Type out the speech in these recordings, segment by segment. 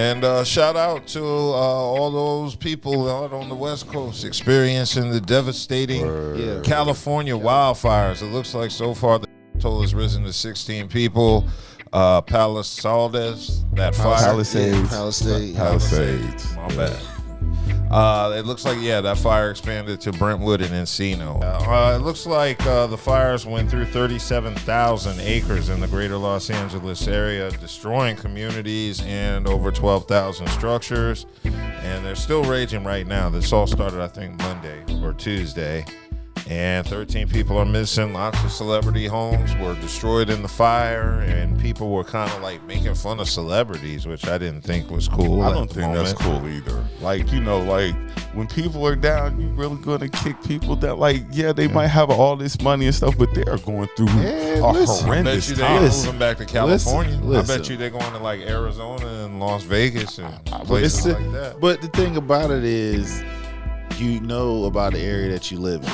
And shout out to all those people out on the West Coast experiencing the devastating California wildfires. It looks like so far the total has risen to 16 people. Palisades, that fire. Palisades. My bad. It looks like, that fire expanded to Brentwood and Encino. It looks like the fires went through 37,000 acres in the greater Los Angeles area, destroying communities and over 12,000 structures. And they're still raging right now. This all started, I think, Monday or Tuesday. And 13 people are missing. Lots of celebrity homes were destroyed in the fire, and people were kind of like making fun of celebrities, which I didn't think was cool. I don't think that's cool either. Like, when people are down, you really going to kick people that, they might have all this money and stuff, but they are going through a horrendous time. I bet you they're moving back to California. I bet you they're going to Arizona and Las Vegas and places like that. But the thing about it is, you know about the area that you live in.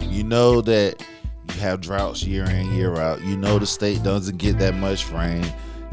You know that you have droughts year in, year out. You know the state doesn't get that much rain.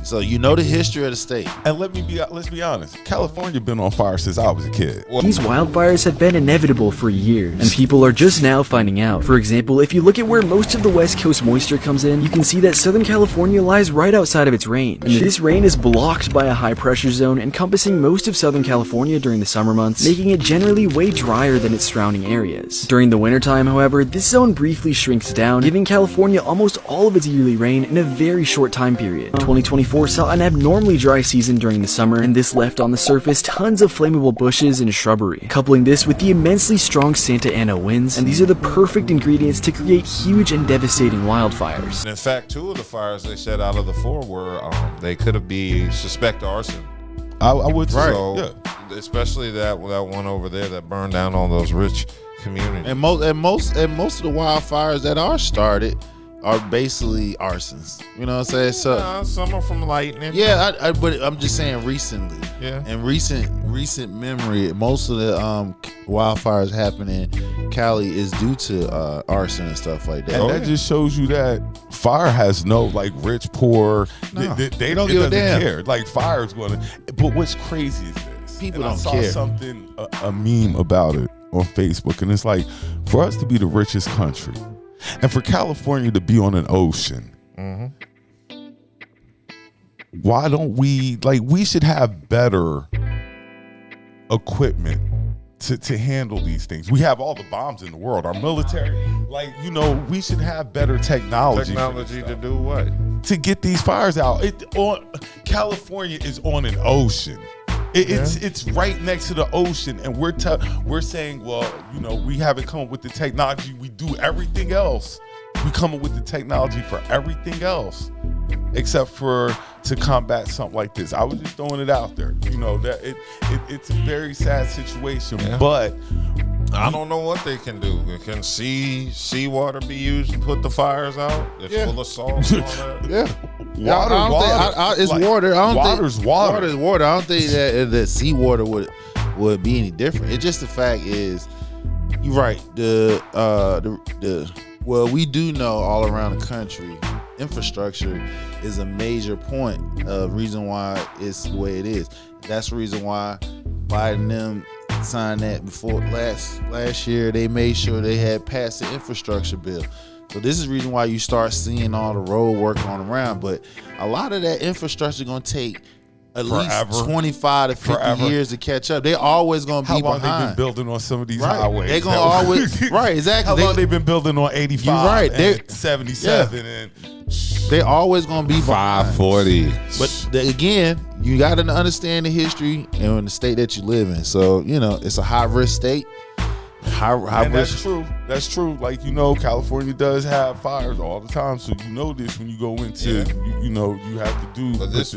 So you know the history of the state. And let's be honest. California been on fire since I was a kid. These wildfires have been inevitable for years, and people are just now finding out. For example, if you look at where most of the West Coast moisture comes in, you can see that Southern California lies right outside of its range. And this rain is blocked by a high pressure zone encompassing most of Southern California during the summer months, making it generally way drier than its surrounding areas. During the wintertime, however, this zone briefly shrinks down, giving California almost all of its yearly rain in a very short time period. 2024 saw an abnormally dry season during the summer, and this left on the surface tons of flammable bushes and shrubbery. Coupling this with the immensely strong Santa Ana winds, and these are the perfect ingredients to create huge and devastating wildfires. In fact, 2 of the fires they said out of the 4 were they could be suspect arson. I would say, especially that one over there that burned down all those rich communities. And most of the wildfires that are started are basically arsons. You know what I'm saying? So some are from lightning. Yeah, but I'm just saying recently. Yeah. In recent memory, most of the wildfires happening in Cali is due to arson and stuff like that. And that just shows you that fire has no rich, poor. No, they don't give a damn. Care. Fire is going to. But what's crazy is this. People and don't care. care. I saw something, a meme about it on Facebook, and it's for us to be the richest country, and for California to be on an ocean, why don't we, we should have better equipment to handle these things. We have all the bombs in the world. Our military, we should have better technology. Technology to do what? To get these fires out. California is on an ocean. It's right next to the ocean, and we're saying, we haven't come up with the technology. We do everything else. We come up with the technology for everything else, except for to combat something like this. I was just throwing it out there. That it's a very sad situation, but I don't know what they can do. Can seawater be used to put the fires out? It's full of salt and all that. Water. It's water. Water's water. Water is water. I don't think that seawater would be any different. It's just the fact is, you're right. Well, we do know all around the country, infrastructure is a major point of reason why it's the way it is. That's the reason why Biden and them signed that before last year. They made sure they had passed the infrastructure bill. So this is the reason why you start seeing all the road work on around. But a lot of that infrastructure is going to take at least 25 to 50 years to catch up. They always going to be behind. How long they been building on some of these highways? They're going to always, right, exactly. How long they been building on 85 you're right. and 77 and... They always going to be 540. But again, you got to understand the history and the state that you live in. So, it's a high-risk state. High risk. That's true. That's true. California does have fires all the time, so you know this when you go into, you have to do. But these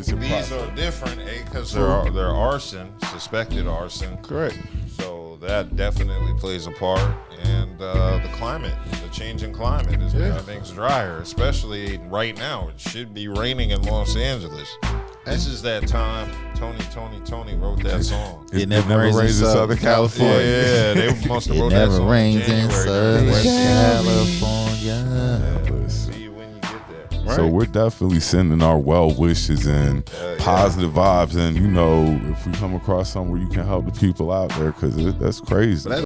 are different, because they're arson, suspected arson. Correct. So that definitely plays a part, and the climate, the changing climate is making things drier, especially right now. It should be raining in Los Angeles. This is that time. Tony wrote that song. It never rains in Southern California. Yeah, they must have wrote that song. It never rains in Southern California. See you when you get there. So we're definitely sending our well wishes and positive vibes. And, you know, if we come across somewhere, you can help the people out there because that's crazy.